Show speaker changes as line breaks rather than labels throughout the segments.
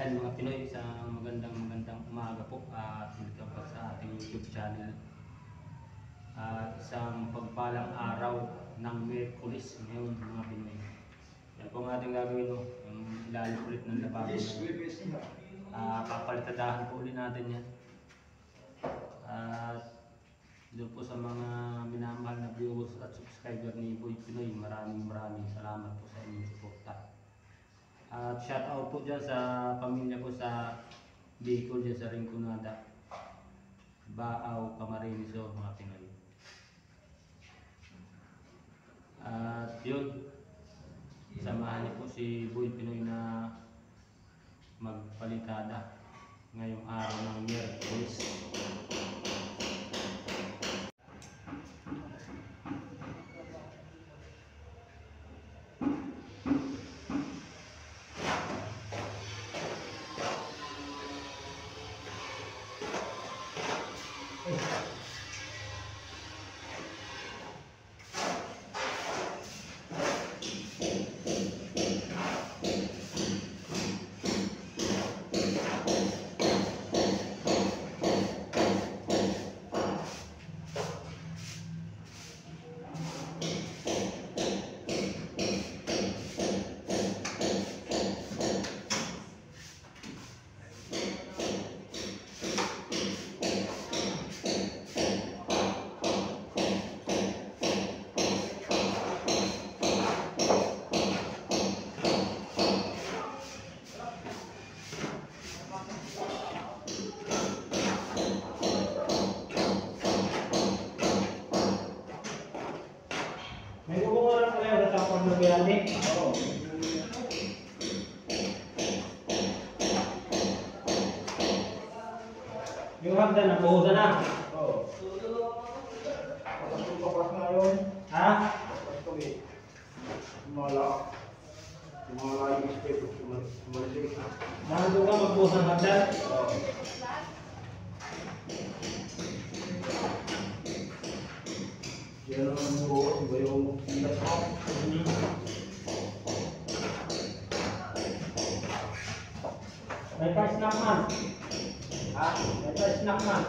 Ayan mga Pinoy, isang magandang umaga po at welcome pa sa ating YouTube channel. Isang pagpalang araw ng Miyerkules ngayon mga Pinoy. Yan po ang ating gagawin, no? Yung ilalim ulit ng lababo. Papalitadahan po ulit natin yan. At doon po sa mga minamahal na viewers at subscriber ni Boy Pinoy, maraming salamat po sa inyong suporta. At shout out po dyan sa pamilya ko sa Bicol dyan sa Rinconada, Baaw, Camarines Sur mga Pinoy. At yun, samahan niyo po si Boy Pinoy na magpalitada ngayong araw ng Miyerkules.
May hubungan kayo sa tapang na biyane? Oo. Yung hagdan na, buhusan na? Oo. Papas na yun. Ha? Papas ko eh. Sumala yung espeto. Sumalik. Nandito ka magbuhusan hagdan? Oo. Yan ang buhos, iba yung ilas ko. May pa-snack man. Ha? May pa-snack man.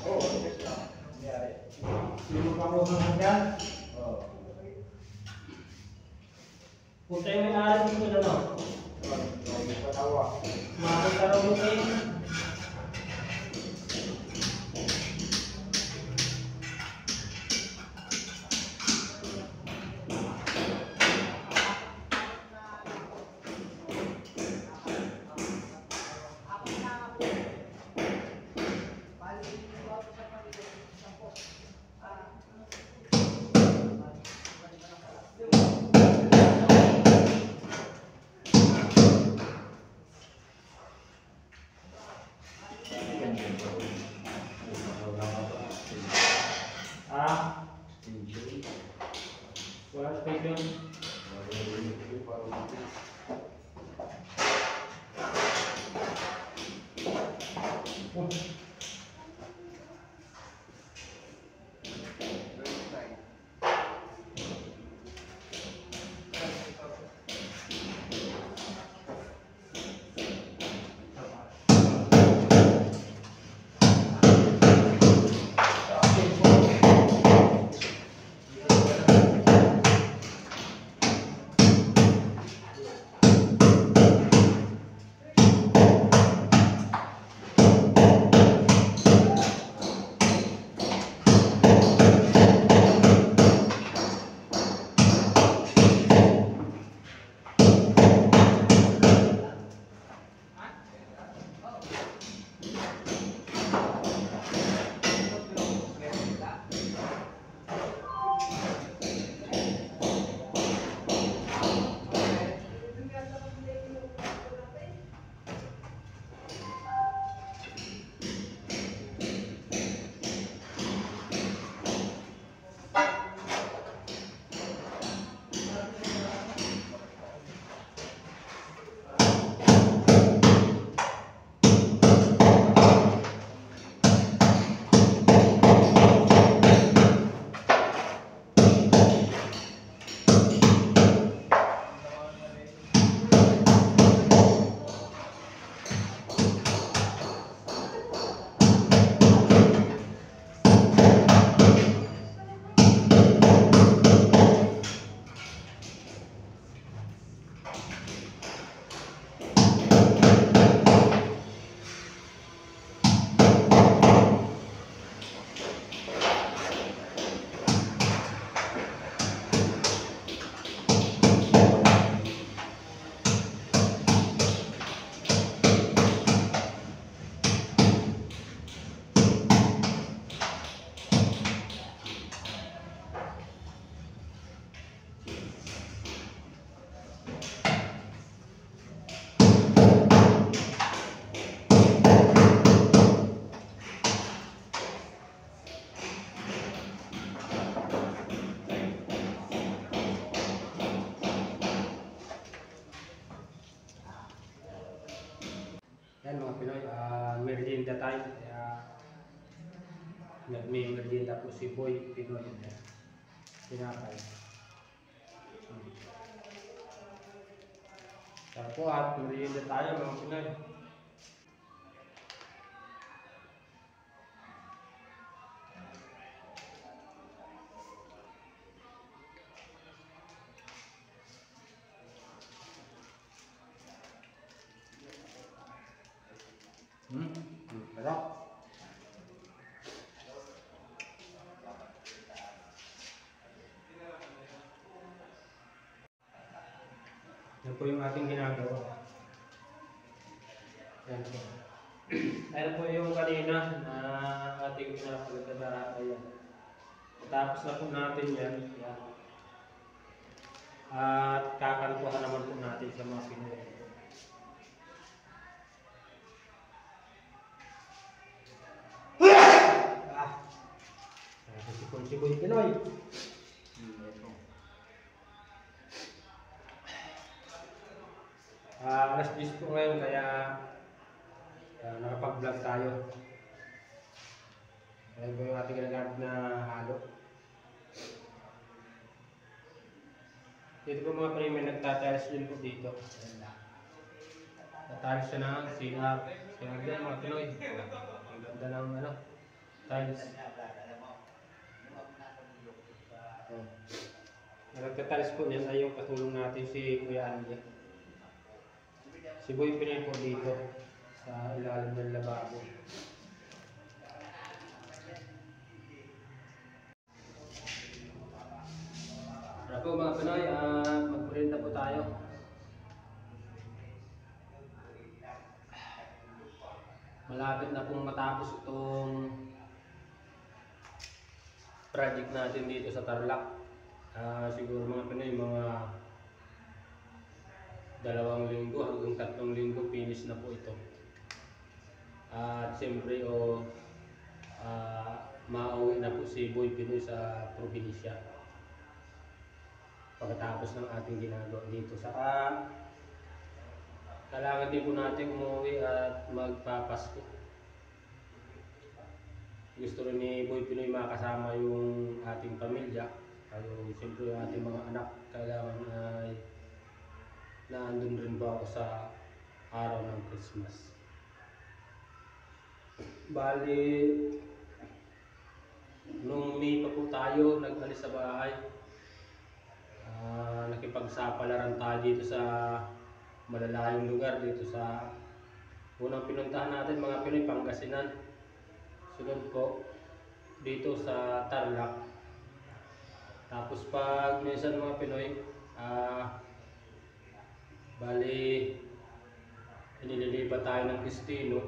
Oo, may snack. Sino ka mo hanggang dyan? Oo. Punta yung may-ari dito na no? May patawa. Makakita raw mo kayo.
Yan mga Pinoy, merienda time. Kaya nagme-merienda po si Boy Pinoy. Tinapay. Tara po at merienda tayo mga Pinoy. Sarap. Yan po yung ating ginagawa. Yan po. Ayan po yung kanina na ating pinapagdadaan. Ayan. Tapos na po natin yan. Yan. At kakantuhan naman po natin sa mga Pinoy. Si Boy Pinoy. Alas 10 po ngayon kaya nakapag-vlog tayo. Ayan po yung ating ginagamit na halo. Dito po mga Pinoy, may nagtatiles din po dito. Natiles siya ng CR. CR din mga Pinoy. Ang ganda ng tiles. Nagtatiles po niyan ay yung katulong natin si Kuya Andy. Si Boy Pinoy po dito sa ilalim ng lababo. Tara po mga Pinoy, magpurinta po tayo. Malapit na pong matapos itong project natin dito sa Tarlac. Siguro mga Pinoy, mga 2 linggo hanggang 3 linggo finish na po ito. At siyempre mauwi na po si Boy Pinoy sa probinsya pagkatapos ng ating ginagawa dito. Kailangan din po natin umuwi at magpapasko. Gusto rin ni Boy Pinoy makasama yung ating pamilya. Siyempre yung ating mga anak kailangan ay naandun rin ba ako sa araw ng Christmas. Bali, nung May pa po tayo nag-alis sa bahay, nakipagsapalaran tayo dito sa malalayong lugar, dito sa unang pinuntahan natin mga Pinoy, Pangasinan. Sunod po dito sa Tarlac. Tapos pag minsan mga Pinoy, bali inililipat tayo ng Cristino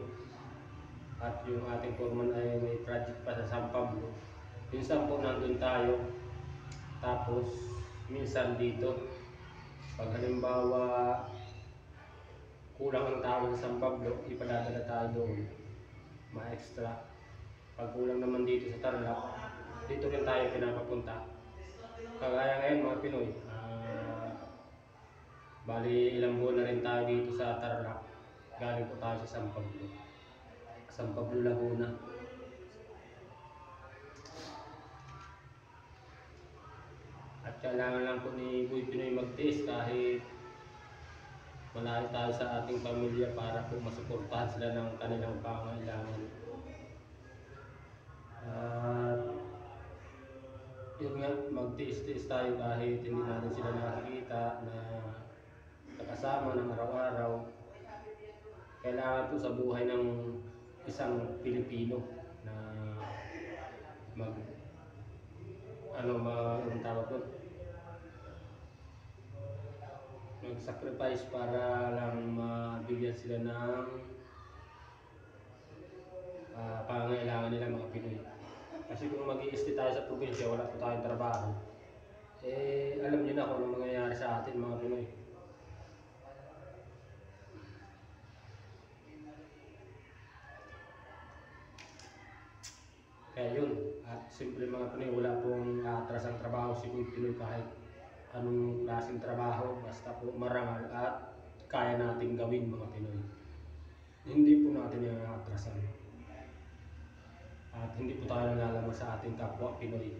at yung ating foreman ay may project pa sa San Pablo. Minsan po nandun tayo, tapos minsan dito. Pag halimbawa kulang ang tao sa San Pablo, ipadadala tayo doon, ma-extra. Pag kulang naman dito sa Tarlac, dito rin tayo pinapapunta. Kagaya ngayon mga Pinoy, bali ilang buwan na rin tayo dito sa Tarlac. Galing po tayo sa San Pablo, Laguna. At kailangan lang po ni Boy Pinoy magtiis kahit malayo tayo sa ating pamilya para po masuportahan sila ng kanilang pangailangan. Yun nga, magtiis-tiis tayo kahit hindi natin sila nakikita na nakasama ng araw-araw. Kailangan po sa buhay ng isang Pilipino na mag-sacrifice para lang mabigyan sila ng pangangailangan nila mga Pinoy. Kasi kung mag-i-stay tayo sa probinsya, wala po tayong trabaho, alam niyo na kung ano mangyayari sa atin mga Pinoy. Kaya yun, at simple mga Pinoy, wala pong atrasang trabaho si Boy Pinoy kahit anong klaseng trabaho, basta po marangal at kaya nating gawin mga Pinoy. Hindi natin yung atrasan. At hindi po tayo nalalaman sa ating kapwa Pinoy.